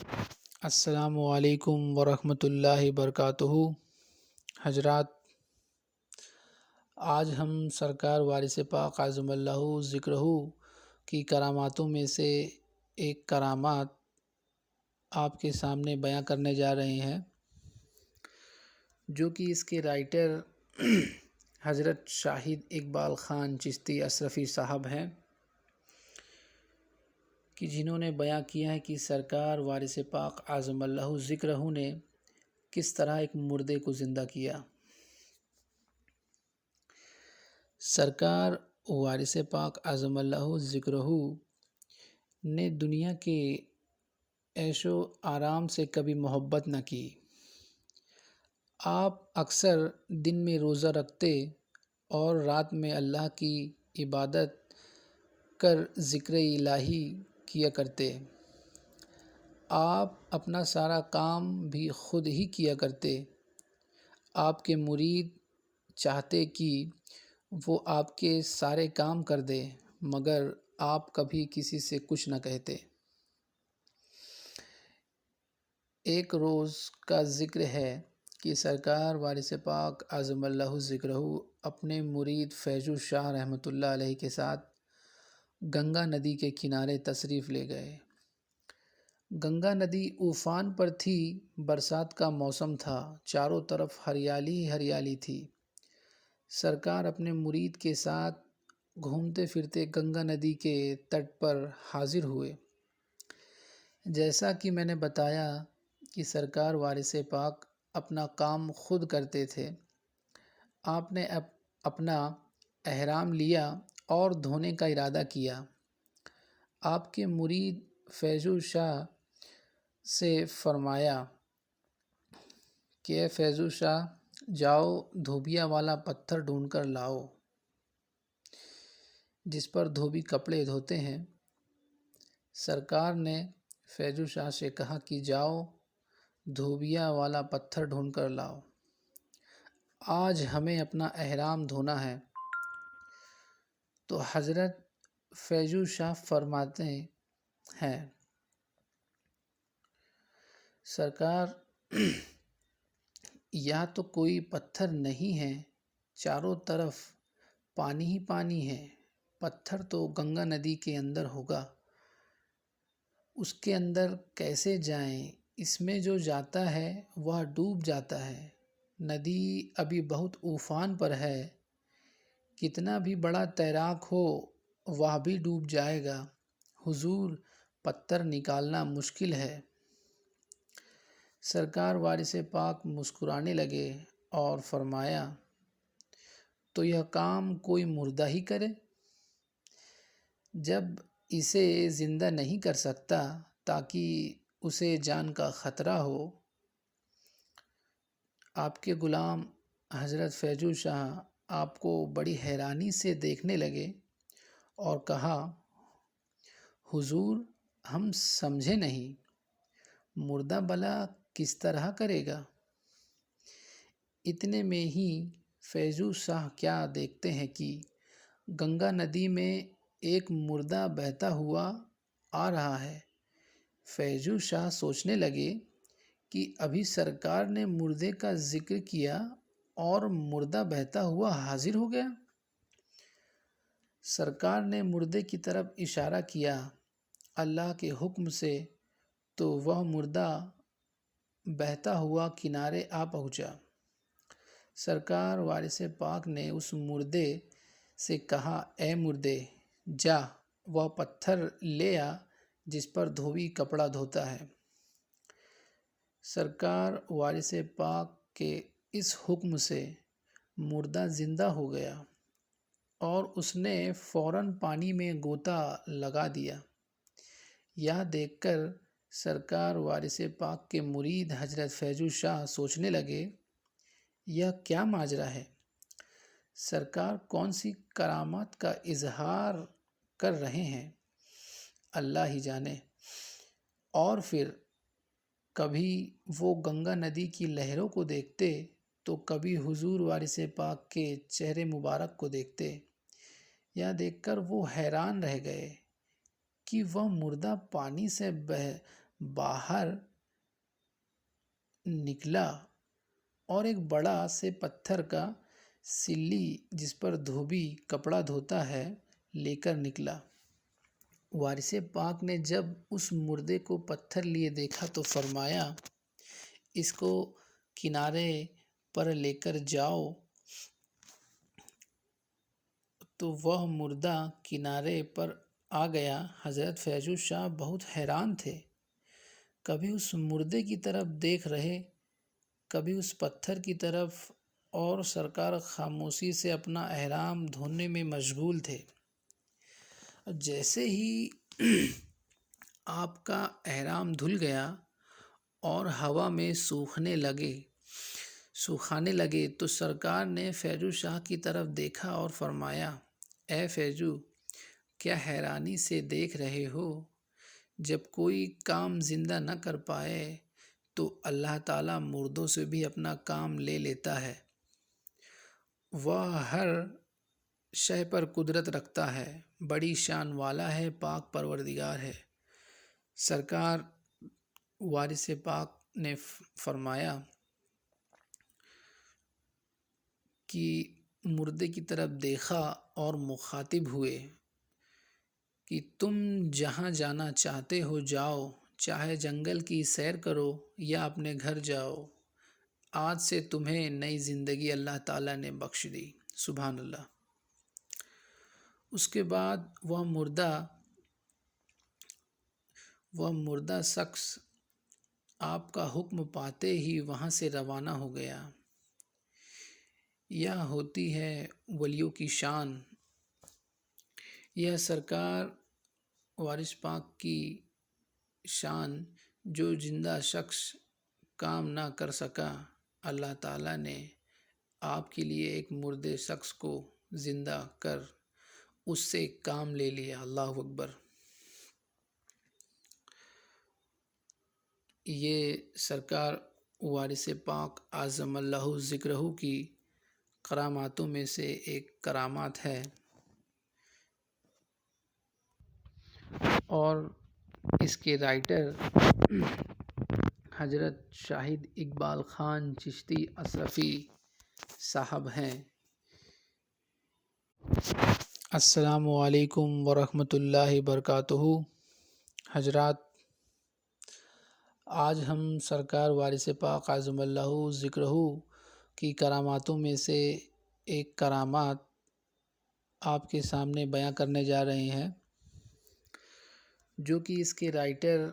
السلام علیکم ورحمۃ اللہ وبرکاتہ۔ حضرات، آج ہم سرکار وارث پاک اعظم اللہ ذکرہ کی کراماتوں میں سے ایک کرامات آپ کے سامنے بیان کرنے جا رہے ہیں، جو کہ اس کے رائٹر حضرت شاہد اقبال خان چشتی اشرفی صاحب ہیں، کہ جنہوں نے بیان کیا ہے کہ سرکار وارث پاک اعظم اللہ ذکرہ نے کس طرح ایک مردے کو زندہ کیا۔ سرکار وارث پاک اعظم اللہ ذکرہ نے دنیا کے عیش و آرام سے کبھی محبت نہ کی۔ آپ اکثر دن میں روزہ رکھتے اور رات میں اللہ کی عبادت کر ذکر الہی کیا کرتے۔ آپ اپنا سارا کام بھی خود ہی کیا کرتے۔ آپ کے مرید چاہتے کہ وہ آپ کے سارے کام کر دے، مگر آپ کبھی کسی سے کچھ نہ کہتے۔ ایک روز کا ذکر ہے کہ سرکار وارث پاک اعظم اللہ ذکرہ اپنے مرید فیضو شاہ رحمۃ اللہ علیہ کے ساتھ گنگا ندی کے کنارے تشریف لے گئے۔ گنگا ندی افان پر تھی، برسات کا موسم تھا، چاروں طرف ہریالی ہی ہریالی تھی۔ سرکار اپنے مرید کے ساتھ گھومتے پھرتے گنگا ندی کے تٹ پر حاضر ہوئے۔ جیسا کہ میں نے بتایا کہ سرکار وارث پاک اپنا کام خود کرتے تھے، آپ نے اپنا احرام لیا اور دھونے کا ارادہ کیا۔ آپ کے مرید فیضو شاہ سے فرمایا کہ اے فیضو شاہ، جاؤ دھوبیا والا پتھر ڈھونڈ کر لاؤ جس پر دھوبی کپڑے دھوتے ہیں۔ سرکار نے فیضو شاہ سے کہا کہ جاؤ دھوبیا والا پتھر ڈھونڈ کر لاؤ، آج ہمیں اپنا احرام دھونا ہے۔ تو حضرت فیضو شاہ فرماتے ہیں، سرکار یہاں تو کوئی پتھر نہیں ہے، چاروں طرف پانی ہی پانی ہے، پتھر تو گنگا ندی کے اندر ہوگا، اس کے اندر کیسے جائیں؟ اس میں جو جاتا ہے وہ ڈوب جاتا ہے، ندی ابھی بہت افان پر ہے، کتنا بھی بڑا تیراک ہو وہ بھی ڈوب جائے گا، حضور پتھر نکالنا مشکل ہے۔ سرکار وارث پاک مسکرانے لگے اور فرمایا، تو یہ کام کوئی مردہ ہی کرے؟ جب اسے زندہ نہیں کر سکتا تاکہ اسے جان کا خطرہ ہو۔ آپ کے غلام حضرت فیضو شاہ آپ کو بڑی حیرانی سے دیکھنے لگے اور کہا، حضور ہم سمجھے نہیں، مردہ بھلا کس طرح کرے گا؟ اتنے میں ہی فیضو شاہ کیا دیکھتے ہیں کہ گنگا ندی میں ایک مردہ بہتا ہوا آ رہا ہے۔ فیضو شاہ سوچنے لگے کہ ابھی سرکار نے مردے کا ذکر کیا اور مردہ بہتا ہوا حاضر ہو گیا۔ سرکار نے مردے کی طرف اشارہ کیا اللہ کے حکم سے، تو وہ مردہ بہتا ہوا کنارے آ پہنچا۔ سرکار وارث پاک نے اس مردے سے کہا، اے مردے، جا وہ پتھر لے آ جس پر دھوبی کپڑا دھوتا ہے۔ سرکار وارث پاک کے اس حکم سے مردہ زندہ ہو گیا اور اس نے فوراً پانی میں غوطہ لگا دیا۔ یہ دیکھ کر سرکار وارث پاک کے مرید حضرت فیضو شاہ سوچنے لگے، یہ کیا ماجرا ہے؟ سرکار کون سی کرامات کا اظہار کر رہے ہیں، اللہ ہی جانے۔ اور پھر کبھی وہ گنگا ندی کی لہروں کو دیکھتے تو کبھی حضور وارث پاک کے چہرے مبارک کو دیکھتے۔ یہ دیکھ کر وہ حیران رہ گئے کہ وہ مردہ پانی سے باہر نکلا اور ایک بڑا سے پتھر کا سلی جس پر دھوبی کپڑا دھوتا ہے لے کر نکلا۔ وارث پاک نے جب اس مردے کو پتھر لیے دیکھا تو فرمایا، اس کو کنارے پر لے کر جاؤ۔ تو وہ مردہ کنارے پر آ گیا۔ حضرت فیضو شاہ بہت حیران تھے، کبھی اس مردے کی طرف دیکھ رہے، کبھی اس پتھر کی طرف، اور سرکار خاموشی سے اپنا احرام دھونے میں مشغول تھے۔ جیسے ہی آپ کا احرام دھل گیا اور ہوا میں سوکھانے لگے تو سرکار نے فیضو شاہ کی طرف دیکھا اور فرمایا، اے فیضو، کیا حیرانی سے دیکھ رہے ہو؟ جب کوئی کام زندہ نہ کر پائے تو اللہ تعالیٰ مردوں سے بھی اپنا کام لے لیتا ہے۔ وہ ہر شے پر قدرت رکھتا ہے، بڑی شان والا ہے، پاک پروردگار ہے۔ سرکار وارث پاک نے فرمایا کہ مردے کی طرف دیکھا اور مخاطب ہوئے کہ تم جہاں جانا چاہتے ہو جاؤ، چاہے جنگل کی سیر کرو یا اپنے گھر جاؤ، آج سے تمہیں نئی زندگی اللہ تعالیٰ نے بخش دی۔ سبحان اللہ۔ اس کے بعد وہ مردہ شخص آپ کا حکم پاتے ہی وہاں سے روانہ ہو گیا۔ یہ ہوتی ہے ولیوں کی شان۔ یہ سرکار وارث پاک کی شان، جو زندہ شخص کام نہ کر سکا، اللہ تعالیٰ نے آپ کے لیے ایک مردے شخص کو زندہ کر اس سے کام لے لیا۔ اللہ اکبر۔ یہ سرکار وارث پاک اعظم اللہ ذکرہ کی کراماتوں میں سے ایک کرامات ہے، اور اس کے رائٹر حضرت شاہد اقبال خان چشتی اشرفی صاحب ہیں۔ السلام علیکم ورحمۃ اللہ وبرکاتہ۔ حضرات، آج ہم سرکار وارث پاک اعظم اللہ ذکرہ کی کراماتوں میں سے ایک کرامات آپ کے سامنے بیان کرنے جا رہے ہیں، جو کہ اس کے رائٹر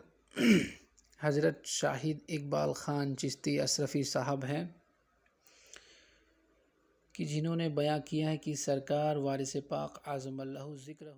حضرت شاہد اقبال خان چشتی اشرفی صاحب ہیں، کہ جنہوں نے بیان کیا ہے کہ سرکار وارث پاک اعظم اللہ ذکرہ